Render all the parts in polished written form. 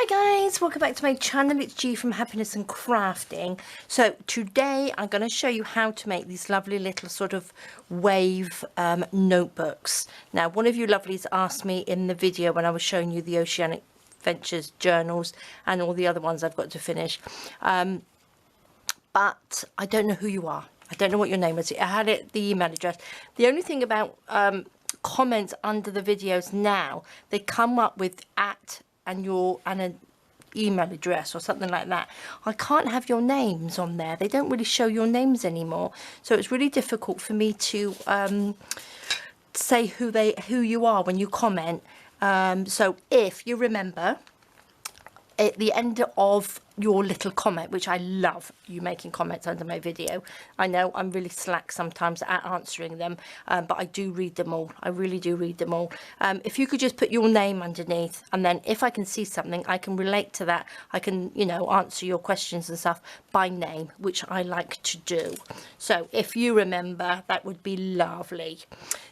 Hi guys, welcome back to my channel. It's G from Happiness and Crafting. So today I'm going to show you how to make these lovely little sort of wave notebooks. Now one of you lovelies asked me in the video when I was showing you the Oceanic Ventures journals and all the other ones I've got to finish, but I don't know who you are. I don't know what your name is. I had the email address. The only thing about comments under the videos now, they come up with @ and an email address or something like that. I can't have your names on there. They don't really show your names anymore, so it's really difficult for me to say who you are when you comment. So if you remember at the end of your little comment, which I love you making comments under my video. I know I'm really slack sometimes at answering them, but I do read them all. I really do read them all. If you could just put your name underneath, and then if I can see something, I can relate to that. I can, you know, answer your questions and stuff by name, which I like to do. So if you remember, that would be lovely.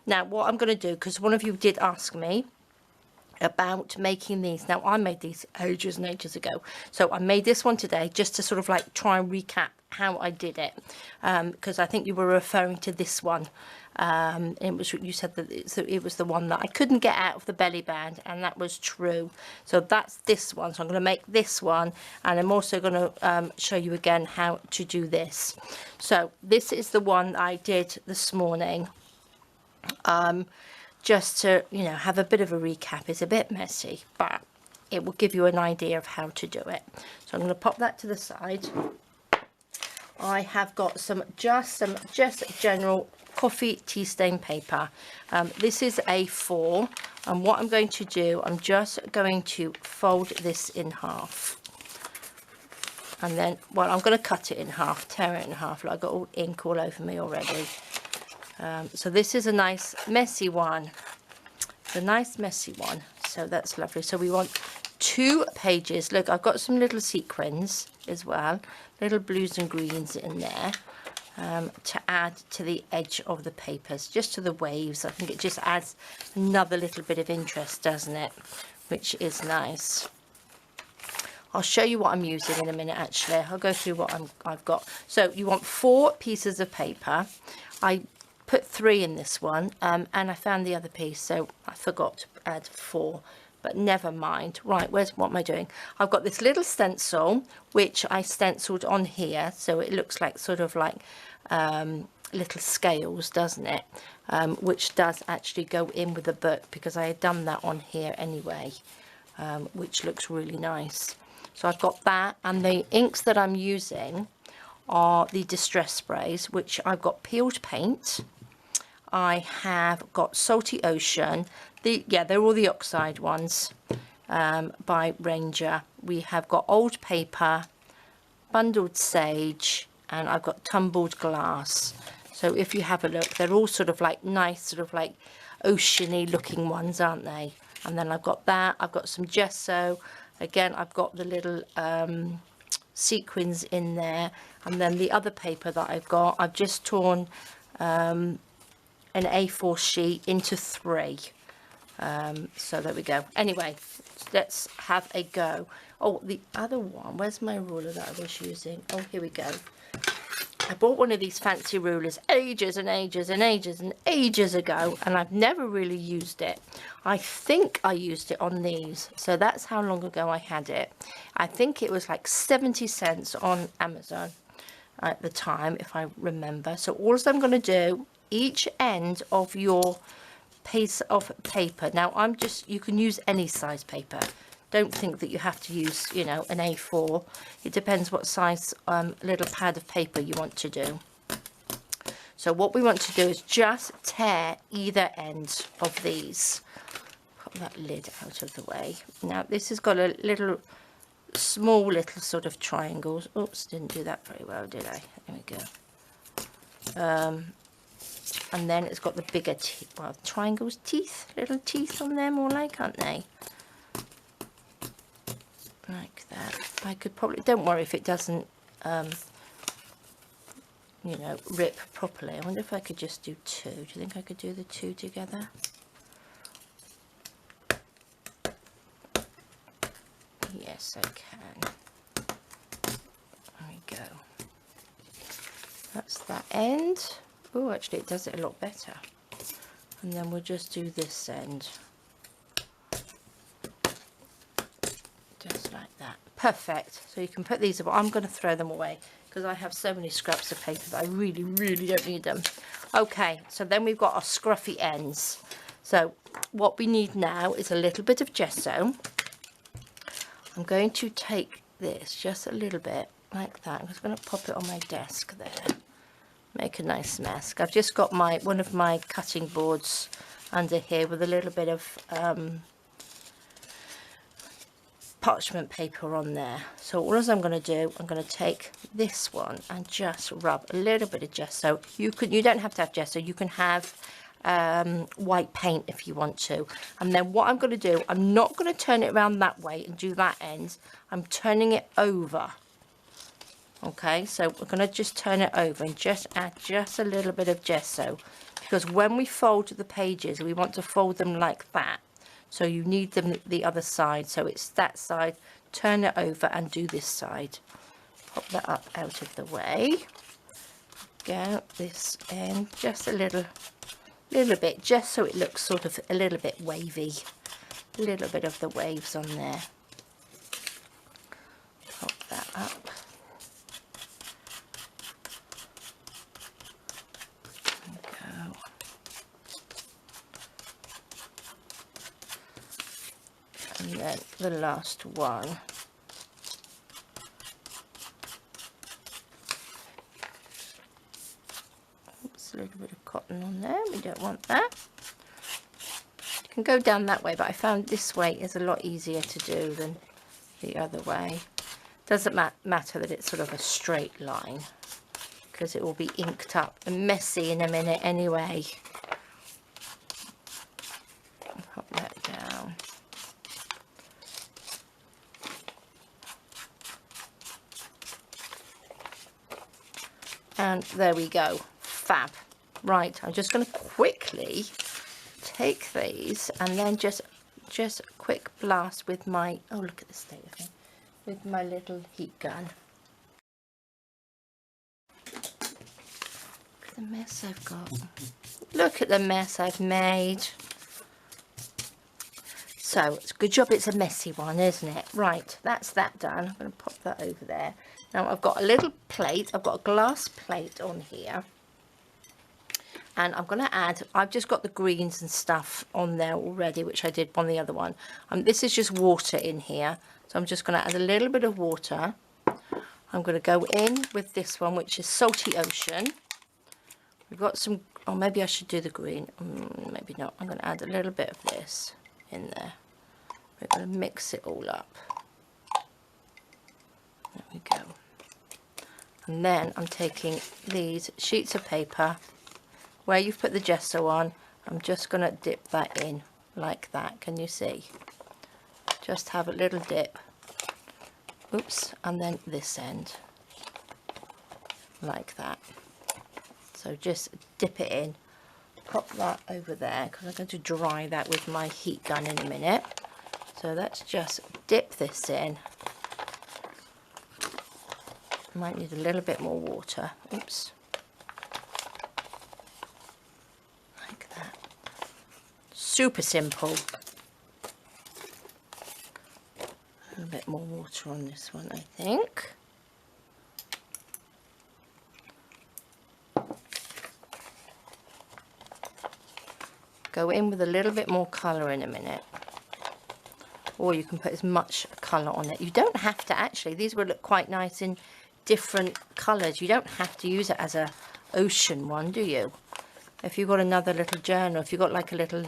Now, what I'm going to do, because one of you did ask me about making these. Now I made these ages and ages ago, so I made this one today just to sort of like try and recap how I did it, because I think you were referring to this one. It was, you said that it was the one that I couldn't get out of the belly band, and that was true. So that's this one. So I'm going to make this one, and I'm also going to show you again how to do this. So this is the one I did this morning. Just to, you know, have a bit of a recap. It's a bit messy, but it will give you an idea of how to do it. So I'm going to pop that to the side. I have got some just general coffee tea stain paper. This is A4, and what I'm going to do, I'm just going to fold this in half. And then, well, I'm going to cut it in half, tear it in half. Like, I got all ink all over me already. So this is a nice messy one. It's a nice messy one. So that's lovely. So we want 2 pages. Look, I've got some little sequins as well. Little blues and greens in there to add to the edge of the papers. Just to the waves. I think it just adds another little bit of interest, doesn't it? Which is nice. I'll show you what I'm using in a minute, actually. I'll go through what I've got. So you want 4 pieces of paper. I put 3 in this one, and I found the other piece, so I forgot to add 4, but never mind. Right, what am I doing? I've got this little stencil which I stenciled on here, so it looks like sort of like little scales, doesn't it? Which does actually go in with the book, because I had done that on here anyway, which looks really nice. So I've got that, and the inks that I'm using are the distress sprays, which I've got peeled paint. I have got Salty Ocean. They're all the oxide ones by Ranger. We have got Old Paper, Bundled Sage, and I've got Tumbled Glass. So if you have a look, they're all sort of like nice, sort of like oceany looking ones, aren't they? And then I've got that. I've got some gesso. Again, I've got the little sequins in there. And then the other paper that I've got, I've just torn an A4 sheet into 3. So there we go. Anyway, let's have a go. Oh, the other one, where's my ruler that I was using? Oh, here we go. I bought one of these fancy rulers ages and ages and ages and ages ago, and I've never really used it. I think I used it on these, so that's how long ago I had it. I think it was like 70 cents on Amazon at the time, if I remember. So all I'm going to do, each end of your piece of paper, now you can use any size paper. Don't think that you have to use, you know, an A4. It depends what size little pad of paper you want to do. So what we want to do is just tear either end of these. Put that lid out of the way. Now this has got a little, small little sort of triangles. Oops, didn't do that very well, did I? There we go. And then it's got the bigger teeth, well, triangles, little teeth on them, more like, aren't they? Like that. I could probably, don't worry if it doesn't, you know, rip properly. I wonder if I could just do 2. Do you think I could do the 2 together? Yes, best I can. There we go. That's that end. Oh, actually it does it a lot better. And then we'll just do this end. Just like that. Perfect. So you can put these away. I'm going to throw them away because I have so many scraps of paper that I really, really don't need them. Okay, so then we've got our scruffy ends. So what we need now is a little bit of gesso. I'm going to take this just a little bit like that. I'm just going to pop it on my desk there. Make a nice mess. I've just got one of my cutting boards under here with a little bit of parchment paper on there. So all I'm going to do, I'm going to take this one and just rub a little bit of gesso. You don't have to have gesso. You can have white paint if you want to. And then what I'm going to do, I'm not going to turn it around that way and do that end. I'm turning it over. Okay, so we're going to just turn it over and just add just a little bit of gesso, because when we fold the pages, we want to fold them like that. So you need them the other side. So it's that side, turn it over and do this side. Pop that up out of the way. Go this end just a little bit, just so it looks sort of a little bit wavy. A little bit of the waves on there. Pop that up. And then the last one. Oops, a little bit of cotton on there. We don't want that. You can go down that way, but I found this way is a lot easier to do than the other way. Doesn't matter that it's sort of a straight line, because it will be inked up and messy in a minute anyway. Pop that down. And there we go. Fab. Right, I'm just going to quickly take these and then just quick blast with my, oh look at the state of it, with my little heat gun. Look at the mess I've got. Look at the mess I've made. So it's a good job it's a messy one, isn't it? Right, that's that done. I'm going to pop that over there. Now I've got a little plate, I've got a glass plate on here, and I'm going to add, I've just got the greens and stuff on there already, which I did on the other one. This is just water in here, so I'm just going to add a little bit of water. I'm going to go in with this one, which is Salty Ocean. We've got some, oh maybe I should do the green, maybe not. I'm going to add a little bit of this in there. We're going to mix it all up. There we go. And then I'm taking these sheets of paper where you've put the gesso on. I'm just going to dip that in like that. Can you see? Just have a little dip. Oops. And then this end like that. So just dip it in. Pop that over there because I'm going to dry that with my heat gun in a minute. So let's just dip this in. Might need a little bit more water. Oops. Like that. Super simple. A little bit more water on this one, I think. Go in with a little bit more colour in a minute. Or you can put as much colour on it. You don't have to actually. These will look quite nice in different colours. You don't have to use it as a ocean one, do you? If you've got another little journal, if you've got like a little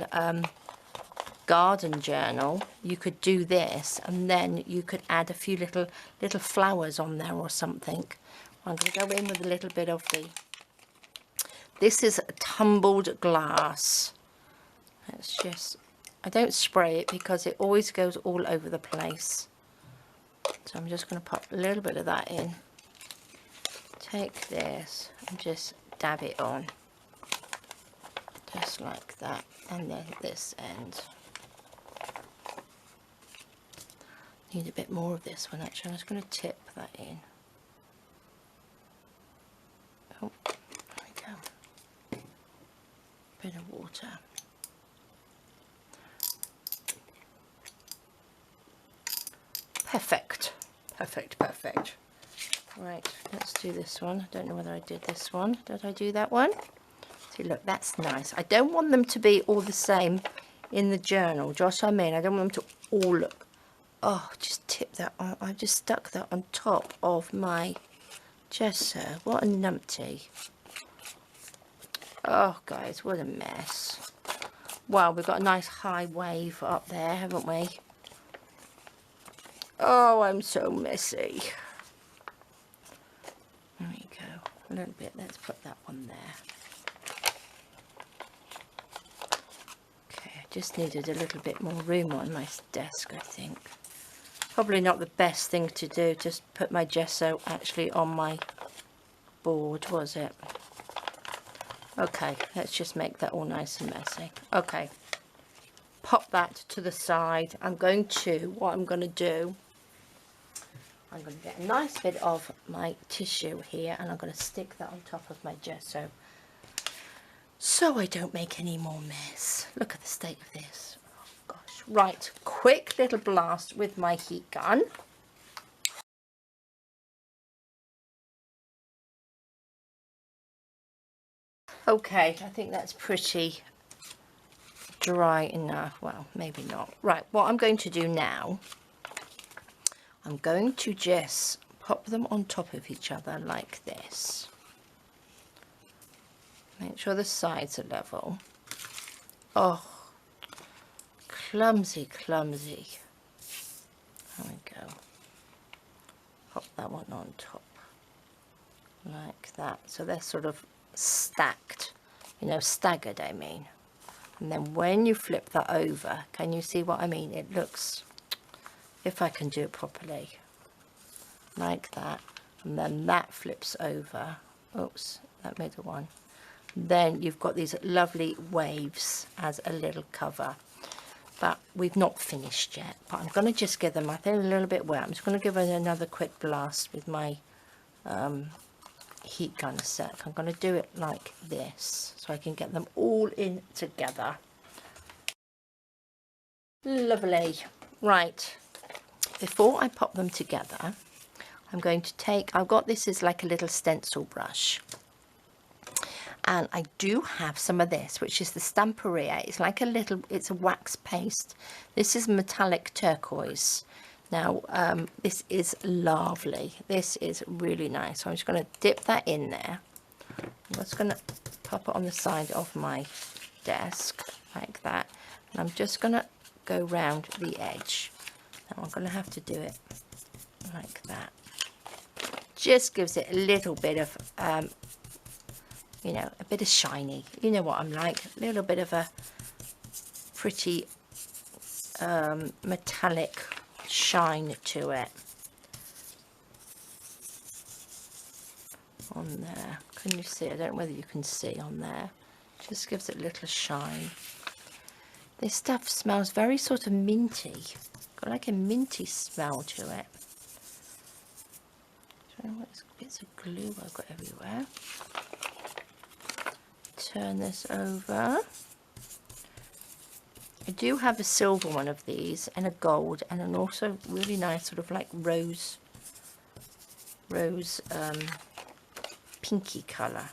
garden journal, you could do this, and then you could add a few little flowers on there or something. I'm going to go in with a little bit of the, this is tumbled glass. Let's just, I don't spray it because it always goes all over the place. So I'm just going to pop a little bit of that in. Take this and just dab it on. Just like that. And then this end. Need a bit more of this one actually. I'm just going to tip that in. Oh, there we go. Bit of water. Perfect. Perfect, perfect. Right, let's do this one. I don't know whether I did this one. Did I do that one? See, look, that's nice. I don't want them to be all the same in the journal. Do you know what I mean? I don't want them to all look... Oh, just tip that on. I just stuck that on top of my gesso. What a numpty. Oh, guys, what a mess. Well, we've got a nice high wave up there, haven't we? Oh, I'm so messy. There we go. A little bit. Let's put that one there. Okay, I just needed a little bit more room on my desk, I think. Probably not the best thing to do, just put my gesso actually on my board, was it? Okay, let's just make that all nice and messy. Okay, pop that to the side. I'm going to do, I'm going to get a nice bit of my tissue here and I'm going to stick that on top of my gesso so I don't make any more mess. Look at the state of this. Oh gosh. Right, quick little blast with my heat gun. Okay, I think that's pretty dry enough. Well, maybe not. Right, what I'm going to do now, I'm going to just pop them on top of each other like this. Make sure the sides are level. Oh, clumsy, clumsy. There we go. Pop that one on top like that. So they're sort of stacked, you know, staggered, I mean. And then when you flip that over, can you see what I mean? It looks, if I can do it properly, like that. And then that flips over. Oops, that middle one. Then you've got these lovely waves as a little cover. But we've not finished yet. But I'm going to just give them, I think, a little bit wet. I'm just going to give it another quick blast with my heat gun a sec. I'm going to do it like this so I can get them all in together. Lovely. Right, before I pop them together, I'm going to take, I've got this is like a little stencil brush, and I do have some of this, which is the Stamperia. It's like a little, it's a wax paste. This is metallic turquoise. Now, this is lovely. This is really nice. So I'm just going to dip that in there. I'm just going to pop it on the side of my desk like that. And I'm just going to go round the edge. Now I'm going to have to do it like that. Just gives it a little bit of, you know, a bit of shiny. You know what I'm like. A little bit of a pretty metallic shine to it. On there. Can you see? I don't know whether you can see on there. Just gives it a little shine. This stuff smells very sort of minty. Got like a minty smell to it. I don't know what bits of glue I've got everywhere. Turn this over. I do have a silver one of these and a gold and an also really nice sort of like rose pinky colour.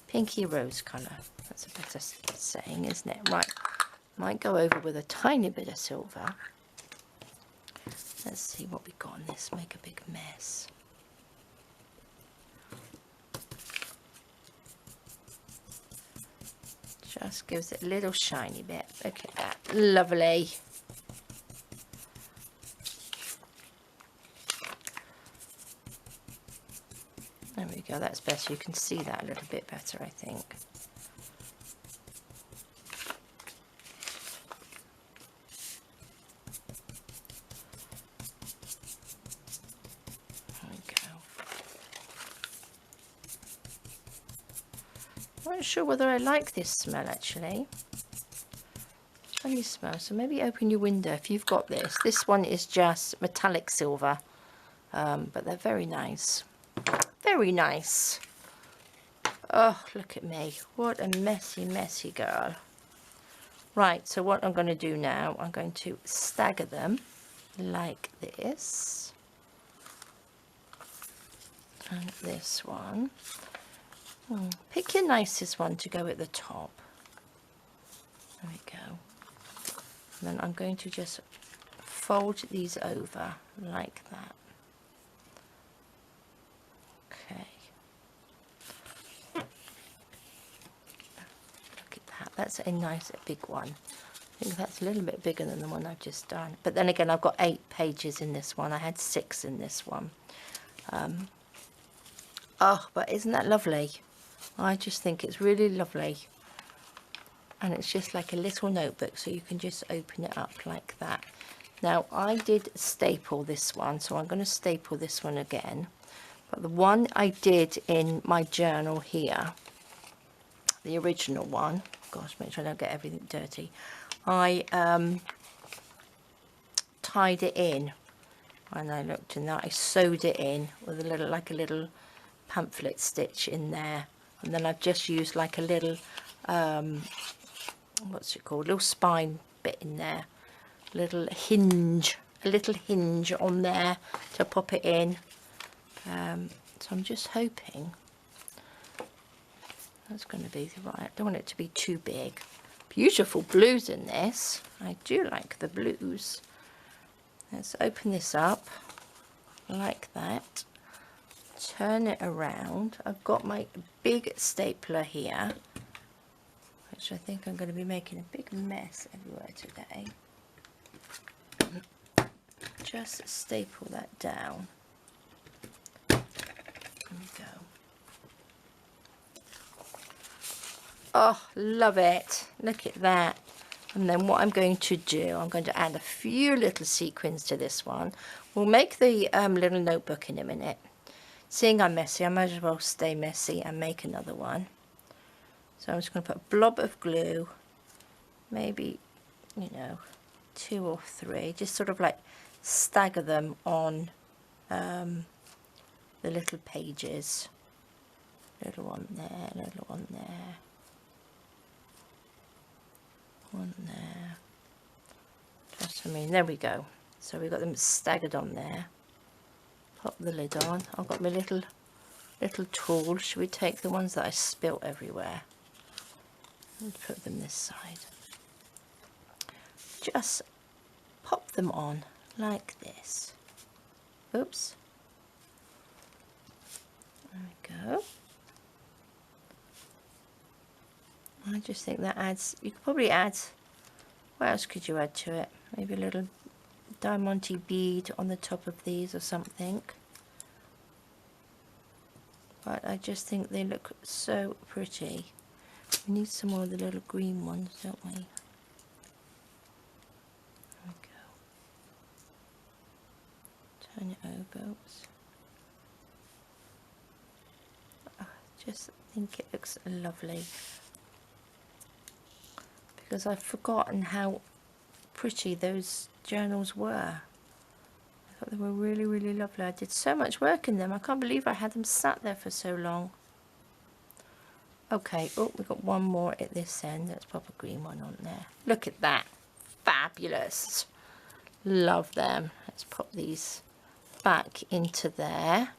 Pinky rose colour. That's a better saying, isn't it? Right. Might go over with a tiny bit of silver. Let's see what we got on this. Make a big mess. Just gives it a little shiny bit. Look at that. Lovely. There we go. That's better. You can see that a little bit better, I think. Not sure whether I like this smell actually. funny smell. So maybe open your window if you've got this. This one is just metallic silver, but they're very nice. Very nice. Oh, look at me. What a messy, messy girl. Right, so what I'm going to do now, I'm going to stagger them like this. And this one. Pick your nicest one to go at the top. There we go. And then I'm going to just fold these over like that. Okay. Look at that. That's a nice big one. I think that's a little bit bigger than the one I've just done. But then again, I've got 8 pages in this one. I had 6 in this one. Oh, but isn't that lovely? I just think it's really lovely. And it's just like a little notebook, so you can just open it up like that. Now, I did staple this one, so I'm going to staple this one again. But the one I did in my journal here, the original one, gosh, make sure I don't get everything dirty. I tied it in, and I looked in that. I sewed it in with a little, like a little pamphlet stitch in there, and then I've just used like a little what's it called, little spine bit in there, a little hinge on there to pop it in. So I'm just hoping that's going to be right. I don't want it to be too big. Beautiful blues in this. I do like the blues. Let's open this up like that, turn it around. I've got my big stapler here, which I think I'm going to be making a big mess everywhere today. Just staple that down. There we go. Oh, love it. Look at that. And then what I'm going to do, I'm going to add a few little sequins to this one. We'll make the little notebook in a minute. Seeing I'm messy, I might as well stay messy and make another one. So I'm just going to put a blob of glue, maybe, you know, 2 or 3, just sort of like stagger them on the little pages. Little one there, little one there, one there. Just, I mean, there we go. So we've got them staggered on there. Pop the lid on. I've got my little tool. Should we take the ones that I spilt everywhere and put them this side? Just pop them on like this. Oops. There we go. I just think that adds, you could probably add, what else could you add to it? Maybe a little diamante bead on the top of these or something. But I just think they look so pretty. We need some more of the little green ones, don't we? There we go. Turn it over. Oops. I just think it looks lovely. Because I've forgotten how pretty those journals were. I thought they were really, really lovely. I did so much work in them. I can't believe I had them sat there for so long. Okay, oh, we've got one more at this end. Let's pop a green one on there. Look at that. Fabulous. Love them. Let's pop these back into there.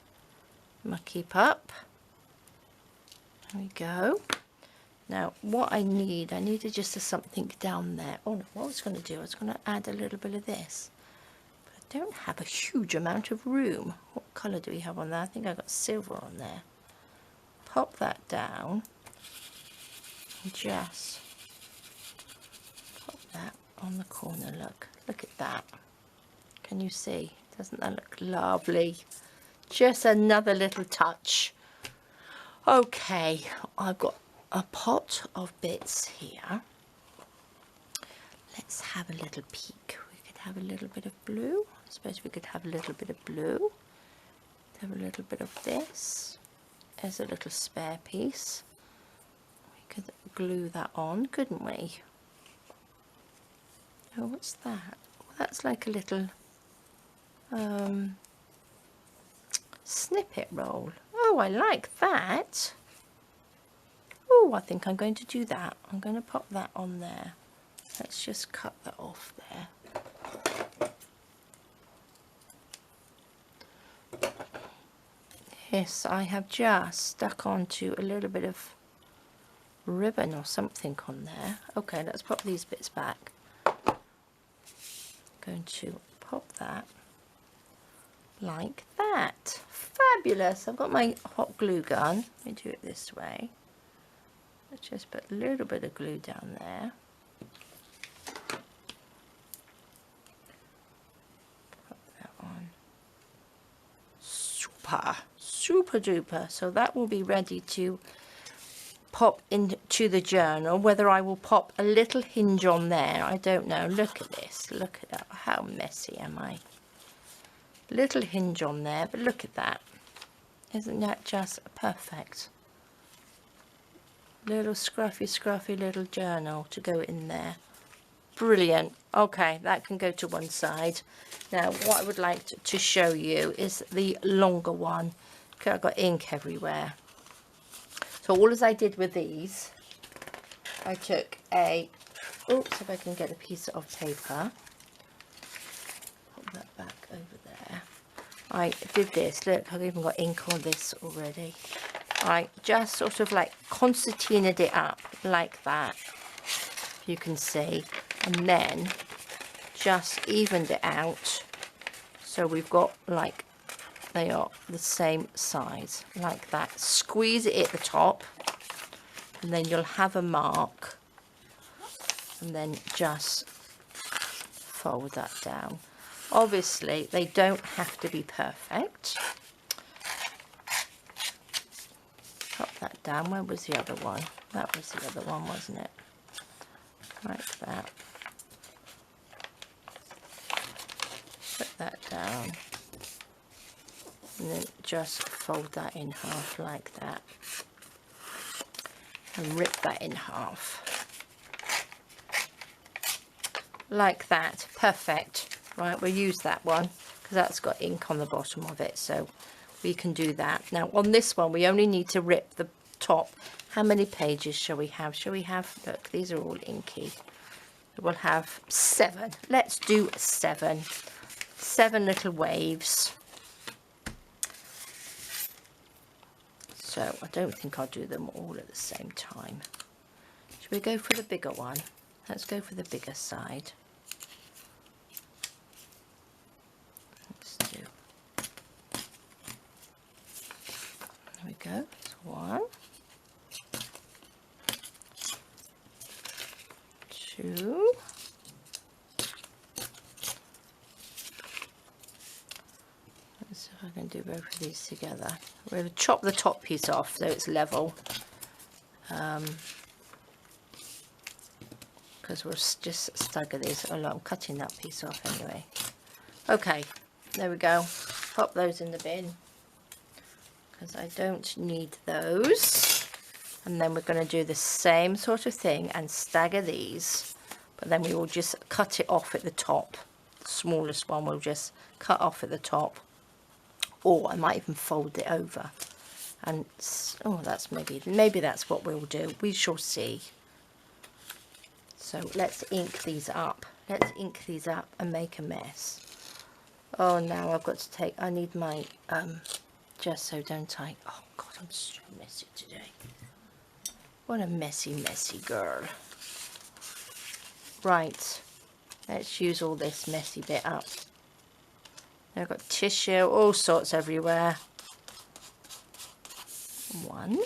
Keep up. There we go. Now, what I needed just something down there. Oh, no, what I was going to do, I was going to add a little bit of this. But I don't have a huge amount of room. What colour do we have on there? I think I got silver on there. Pop that down. And just pop that on the corner. Look at that. Can you see? Doesn't that look lovely? Just another little touch. Okay, I've got a pot of bits here. Let's have a little peek. We could have a little bit of blue. I suppose we could have a little bit of blue. Have a little bit of this as a little spare piece. We could glue that on, couldn't we? Oh, what's that? Well, that's like a little snippet roll. Oh, I like that. Oh, I think I'm going to do that. I'm going to pop that on there. Let's just cut that off there. Yes, I have just stuck onto a little bit of ribbon or something on there. Okay, let's pop these bits back. Going to pop that like that. Fabulous. I've got my hot glue gun. Let me do it this way. Let's just put a little bit of glue down there. Put that on. Super duper. So that will be ready to pop into the journal. Whether I will pop a little hinge on there, I don't know. Look at this. Look at that. How messy am I? Little hinge on there, but look at that. Isn't that just perfect? Little scruffy little journal to go in there. Brilliant. Okay, that can go to one side. Now what I would like to show you is the longer one. Okay, I've got ink everywhere. So all as I did with these, I took a, oops, if I can get a piece of paper, put that back over there. I did this, look, I've even got ink on this already. I just sort of like concertinaed it up like that, you can see, and then just evened it out so we've got like they are the same size, like that. Squeeze it at the top and then you'll have a mark, and then just fold that down. Obviously they don't have to be perfect. Pop that down. Where was the other one? That was the other one, wasn't it? Like that. Put that down. And then just fold that in half like that. And rip that in half. Like that. Perfect. Right, we'll use that one because that's got ink on the bottom of it, so we can do that. Now on this one we only need to rip the top. How many pages shall we have? Shall we have, look, these are all inky. We'll have 7. Let's do 7. 7 little waves. So I don't think I'll do them all at the same time. Should we go for the bigger one? Let's go for the bigger side. Let's do. There we go. That's 1, 2. Let's see if I can do both of these together. We're going to chop the top piece off so it's level. Because we'll just stagger these. Oh, look, I'm cutting that piece off anyway. Okay, there we go. Pop those in the bin because I don't need those. And then we're going to do the same sort of thing and stagger these, but then we will just cut it off at the top. The smallest one we'll just cut off at the top, or I might even fold it over. And oh, that's maybe that's what we'll do. We shall see. So let's ink these up. Let's ink these up and make a mess. Oh, now I've got to take, I need my gesso, don't I? Oh God, I'm so messy today. What a messy girl. Right, let's use all this messy bit up. I've got tissue, all sorts everywhere. 1,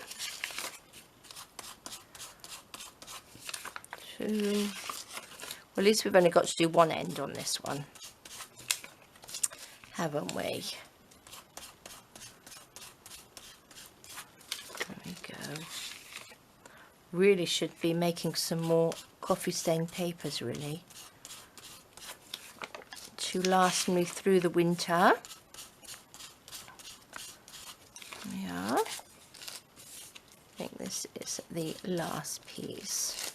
2. Well, at least we've only got to do one end on this one, haven't we? There we go. Really should be making some more coffee stained papers, really, to last me through the winter. Yeah, I think this is the last piece.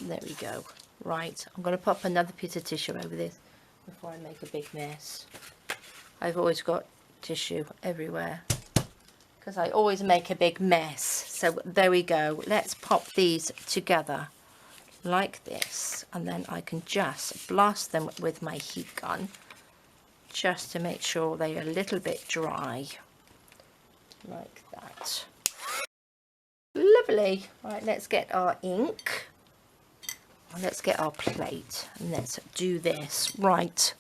There we go. Right, I'm going to pop another piece of tissue over this before I make a big mess. I've always got tissue everywhere because I always make a big mess. So there we go. Let's pop these together like this, and then I can just blast them with my heat gun just to make sure they are a little bit dry, like that. Lovely. Right, let's get our ink, let's get our plate, and let's do this. Right,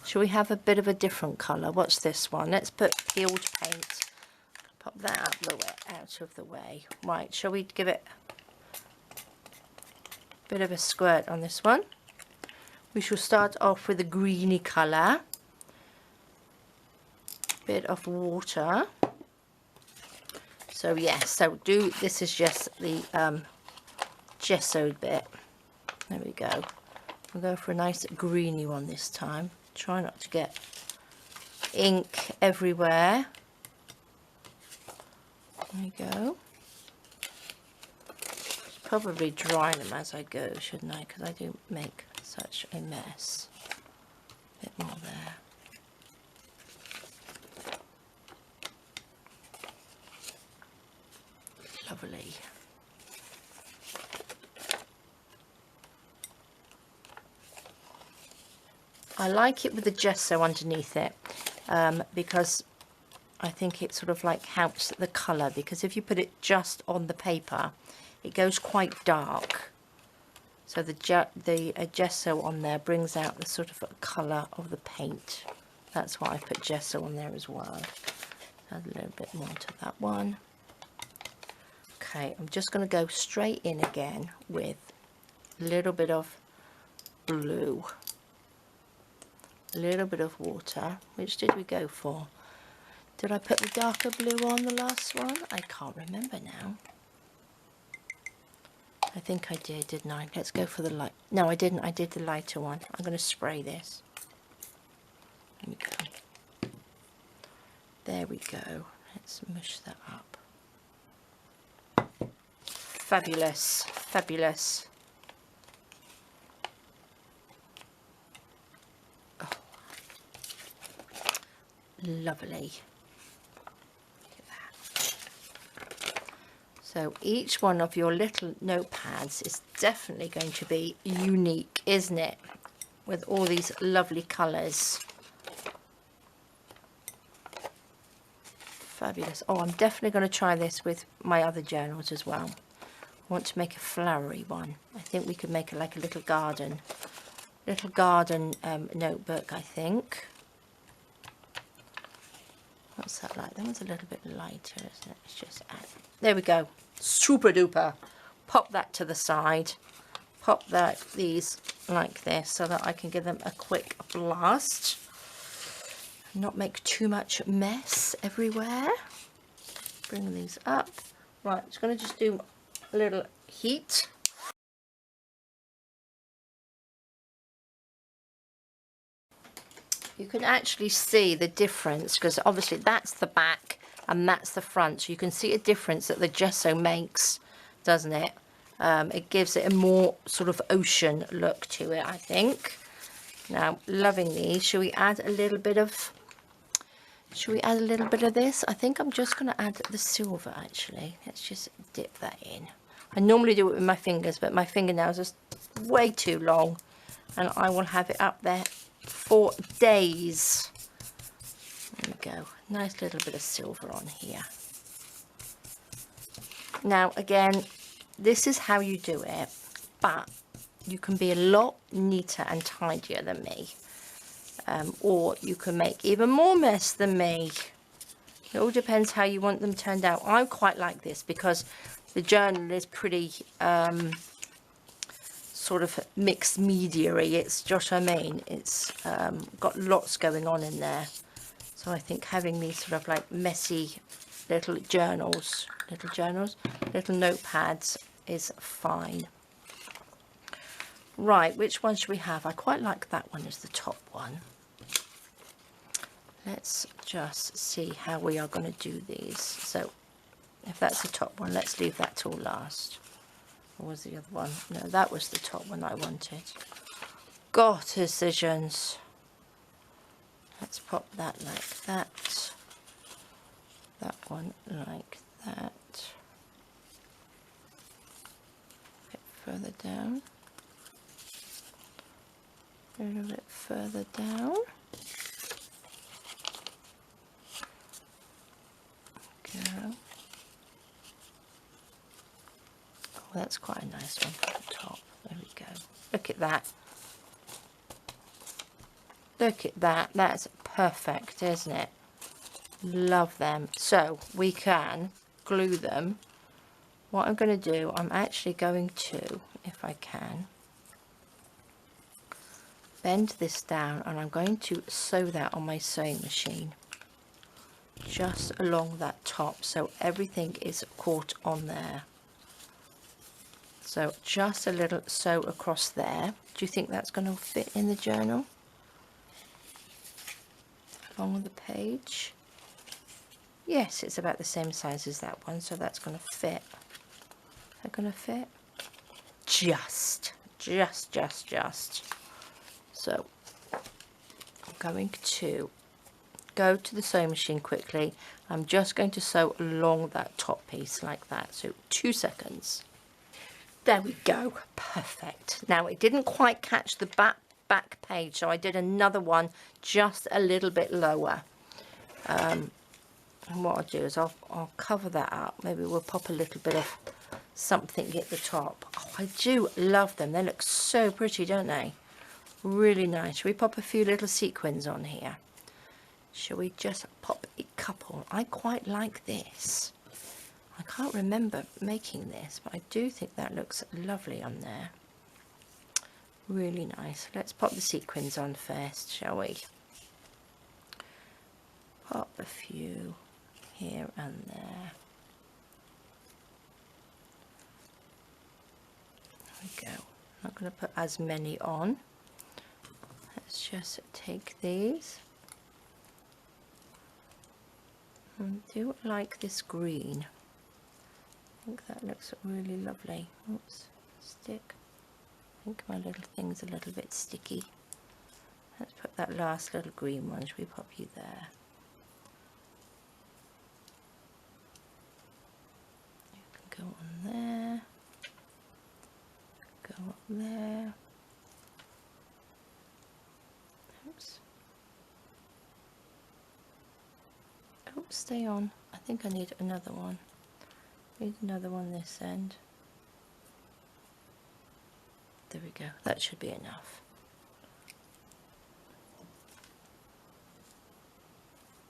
shall we have a bit of a different colour? What's this one? Let's put peeled paint. Pop that out of the way. Right, shall we give it bit of a squirt on this one? We shall start off with a greeny colour, bit of water. So yes, so this is just the gessoed bit. There we go. We'll go for a nice greeny one this time. Try not to get ink everywhere. There you go. Probably dry them as I go, shouldn't I? Because I do make such a mess. A bit more there. Lovely. I like it with the gesso underneath it because I think it sort of like helps the colour, because if you put it just on the paper it goes quite dark, so the gesso on there brings out the sort of colour of the paint. That's why I put gesso on there as well. Add a little bit more to that one. Okay, I'm just going to go straight in again with a little bit of blue, a little bit of water. Which did we go for? Did I put the darker blue on the last one? I can't remember now. I think I did, didn't I? Let's go for the light. No, I didn't. I did the lighter one. I'm going to spray this. There we go. There we go. Let's mush that up. Fabulous. Fabulous. Oh. Lovely. So each one of your little notepads is definitely going to be unique, isn't it? With all these lovely colours. Fabulous. Oh, I'm definitely going to try this with my other journals as well. I want to make a flowery one. I think we could make it like a little garden notebook, I think. What's that like? That one's a little bit lighter, isn't it? Let's just add. There we go. Super duper. Pop that to the side. Pop these like this so that I can give them a quick blast. Not make too much mess everywhere. Bring these up. Right, it's going to just do a little heat. You can actually see the difference, because obviously that's the back and that's the front, so you can see a difference that the gesso makes, doesn't it? It gives it a more sort of ocean look to it, I think. Now, loving these. Should we add a little bit of this? I think I'm just going to add the silver, actually. Let's just dip that in. I normally do it with my fingers, but my fingernails are way too long, and I will have it up there for days. There we go. Nice little bit of silver on here. Now again, this is how you do it, but you can be a lot neater and tidier than me, or you can make even more mess than me. It all depends how you want them turned out. I quite like this because the journal is pretty sort of mixed media-y. It's just what I mean. It's got lots going on in there. So I think having these sort of like messy little journals, little notepads is fine. Right, which one should we have? I quite like that one as the top one. Let's just see how we are going to do these. So if that's the top one, let's leave that till last. Or was the other one? No, that was the top one I wanted. Got decisions. Let's pop that like that. That one like that. A bit further down. A little bit further down. Go. Oh, that's quite a nice one for the top. There we go. Look at that. Look at that. That's perfect, isn't it? Love them. So we can glue them. What I'm going to do, I'm actually going to, if I can, bend this down, and I'm going to sew that on my sewing machine just along that top, so everything is caught on there. So just a little sew across there. Do you think that's going to fit in the journal? Along the page? Yes, it's about the same size as that one, so that's going to fit. Is that going to fit? Just. So I'm going to go to the sewing machine quickly. I'm just going to sew along that top piece like that. So 2 seconds. There we go. Perfect. Now it didn't quite catch the back page, so I did another one just a little bit lower. And what I'll do is I'll cover that up. Maybe we'll pop a little bit of something at the top. Oh, I do love them. They look so pretty, don't they? Really nice. Shall we pop a few little sequins on here? Shall we just pop a couple? I quite like this. I can't remember making this, but I do think that looks lovely on there. Really nice. Let's pop the sequins on first, shall we? Pop a few here and there. There we go. I'm not going to put as many on. Let's just take these. I do like this green. I think that looks really lovely. Oops, stick. I think my little thing's a little bit sticky. Let's put that last little green one. Should we pop you there? You can go on there. Go up there. Oops. Oh, stay on. I think I need another one. Need another one this end. There we go. That should be enough.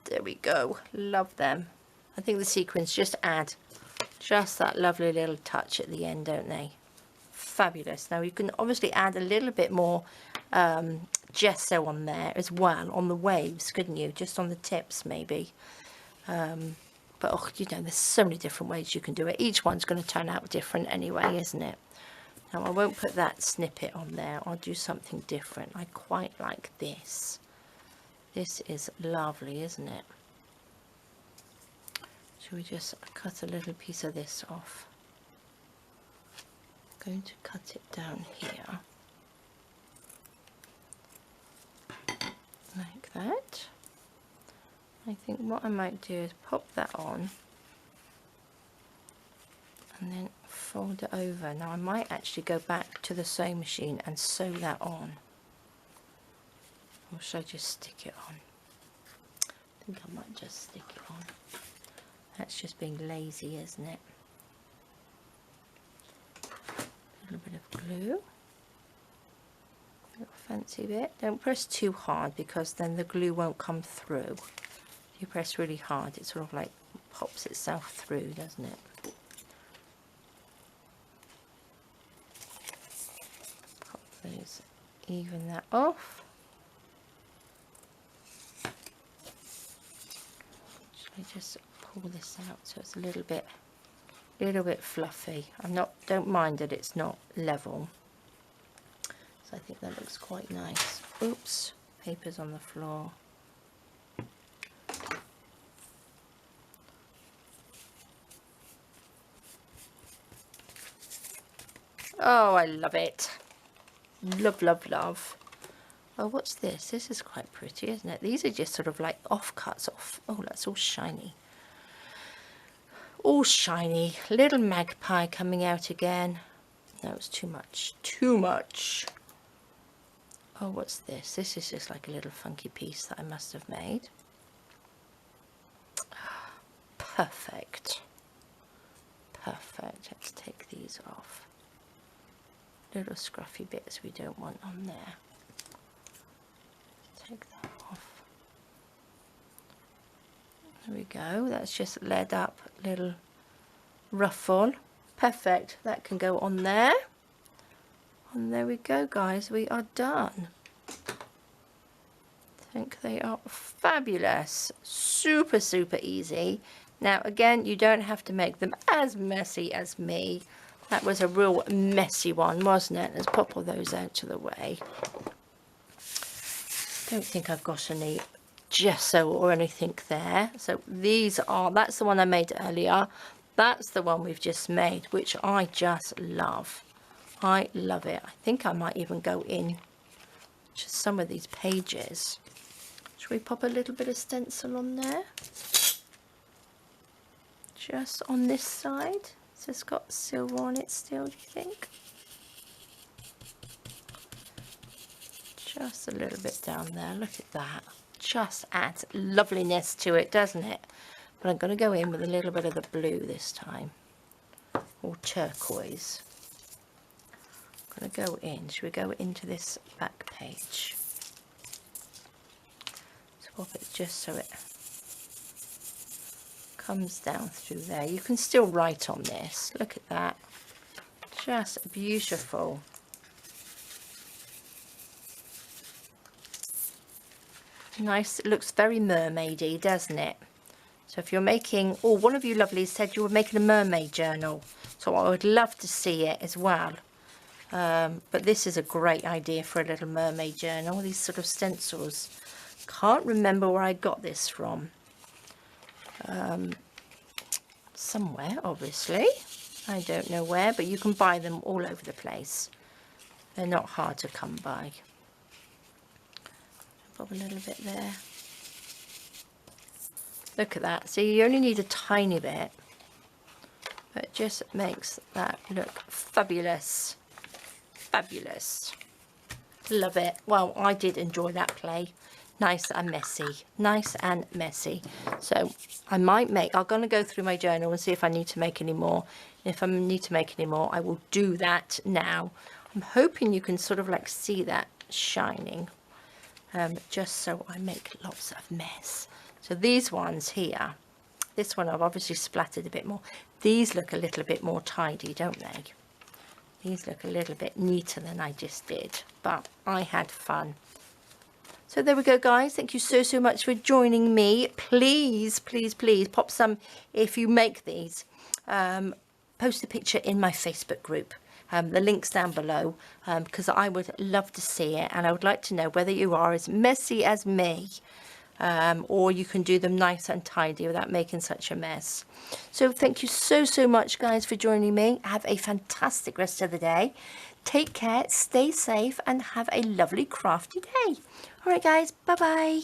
There we go. Love them. I think the sequins just add just that lovely little touch at the end, don't they? Fabulous. Now you can obviously add a little bit more gesso on there as well, on the waves, couldn't you? Just on the tips maybe. But oh, you know, there's so many different ways you can do it. Each one's going to turn out different anyway, isn't it? Now I won't put that snippet on there. I'll do something different. I quite like this. This is lovely, isn't it? Shall we just cut a little piece of this off? I'm going to cut it down here. Like that. I think what I might do is pop that on and then fold it over. Now I might actually go back to the sewing machine and sew that on. Or should I just stick it on? I think I might just stick it on. That's just being lazy, isn't it? A little bit of glue. A little fancy bit. Don't press too hard because then the glue won't come through. If you press really hard, it sort of like pops itself through, doesn't it? Pop those, even that off. Should I just pull this out so it's a little bit fluffy? Don't mind that it's not level. So I think that looks quite nice. Oops, paper's on the floor. Oh, I love it. Love, love, love. Oh, what's this? This is quite pretty, isn't it? These are just sort of like offcuts off. Oh, that's all shiny. All shiny. Little magpie coming out again. No, it's too much. Too much. Oh, what's this? This is just like a little funky piece that I must have made. Perfect. Perfect. Let's take these off. Little scruffy bits we don't want on there. Take that off. There we go. That's just led up little ruffle. Perfect. That can go on there. And there we go, guys. We are done. I think they are fabulous. Super, super easy. Now, again, you don't have to make them as messy as me. That was a real messy one, wasn't it? Let's pop all those out of the way. Don't think I've got any gesso or anything there. So these are, that's the one I made earlier. That's the one we've just made, which I just love. I love it. I think I might even go in just some of these pages. Should we pop a little bit of stencil on there? Just on this side. So it's got silver on it still, do you think? Just a little bit down there. Look at that. Just adds loveliness to it, doesn't it? But I'm going to go in with a little bit of the blue this time. Or turquoise. I'm going to go in. Should we go into this back page? Swap it just so it comes down through there. You can still write on this. Look at that. Just beautiful. Nice. It looks very mermaidy, doesn't it? So if you're making, or one of you lovelies said you were making a mermaid journal, so I would love to see it as well. But this is a great idea for a little mermaid journal. These sort of stencils. Can't remember where I got this from. Somewhere, obviously. I don't know where, but you can buy them all over the place. They're not hard to come by. Pop a little bit there. Look at that. See, you only need a tiny bit, but it just makes that look fabulous. Fabulous. Love it. Well, I did enjoy that play. Nice and messy. Nice and messy. So I might make, I'm going to go through my journal and see if I need to make any more. If I need to make any more, I will do that now. I'm hoping you can sort of like see that shining. Just so I make lots of mess. So these ones here, this one I've obviously splattered a bit more. These look a little bit more tidy, don't they? These look a little bit neater than I just did, but I had fun. So there we go, guys. Thank you so, so much for joining me. Please, please, please pop some, if you make these, post a picture in my Facebook group. The link's down below, because I would love to see it, and I would like to know whether you are as messy as me, or you can do them nice and tidy without making such a mess. So thank you so, so much, guys, for joining me. Have a fantastic rest of the day. Take care, stay safe, and have a lovely crafty day. All right, guys, bye-bye.